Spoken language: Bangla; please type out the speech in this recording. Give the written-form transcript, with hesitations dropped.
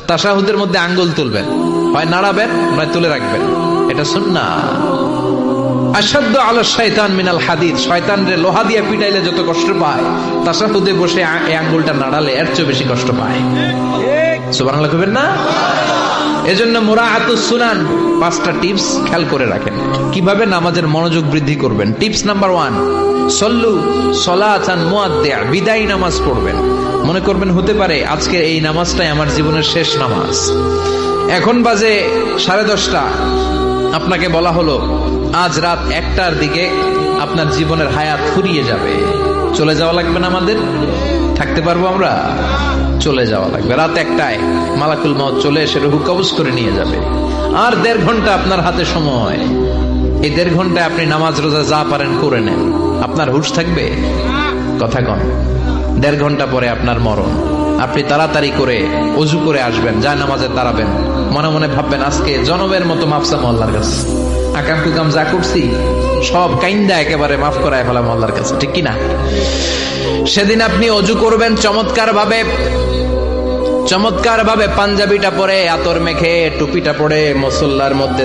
তাশাহুদের মধ্যে আঙ্গুল তুলবেন, হয় নাড়াবেন নয় তুলে রাখবেন, এটা সুন্নাহ। আশাদ্দু আলা শাইতান মিনাল হাদিদ, শয়তানরে লোহা দিয়ে পিটাইলে যত কষ্ট পায়, তাশাহুদে বসে এই আঙ্গুলটা নাড়ালে এর চেয়ে বেশি কষ্ট পায়। সুবহানাল্লাহ কইবেন না? এজন্য মুরাআতুস সুনান, 5টা টিপস খেয়াল করে রাখেন কিভাবে নামাজের মনোযোগ বৃদ্ধি করবেন। টিপস নাম্বার 1, সল্লু সলাতান মুআদ্দিয়া, বিদায়ী নামাজ পড়বেন। মনে করবেন হতে পারে আজকে এই নামাজটাই আমার জীবনের শেষ নামাজ। এখন বাজে 10:30, আপনাকে বলা হলো আজ রাত 1টার দিকে আপনার জীবনের হায়াত ফুরিয়ে যাবে। চলে যাওয়া লাগবে না আমাদের? থাকতে পারবো আমরা? চলে যাওয়া লাগবে। রাত 1টায় মালাকুল মউত চলে এসে রূহ কবজ করে নিয়ে যাবে। আর 1.5 ঘন্টা আপনার হাতে সময়। এই 1.5 ঘন্টায় আপনি নামাজ রোজা যা পারেন করে নেন। আপনার হুঁশ থাকবে? কথা কন। 1.5 ঘন্টা পরে আপনার মরণ। আপনি তাড়াতাড়ি করে ওযু করে আসবেন, যা নামাজে দাঁড়াবেন, মনে মনে ভাববেন আজকে জনমের মতো মাফ চাবো আল্লাহর কাছে। আকাম কুকাম যা করছি সব কাইন্দা একেবারে মাফ করায় ফেলাম আল্লাহর কাছে, ঠিক কিনা? সেদিন আপনি ওযু করবেন চমৎকার ভাবে পাঞ্জাবিটা পরে, আতর মেখে, টুপিটা পরে, মুসল্লার মধ্যে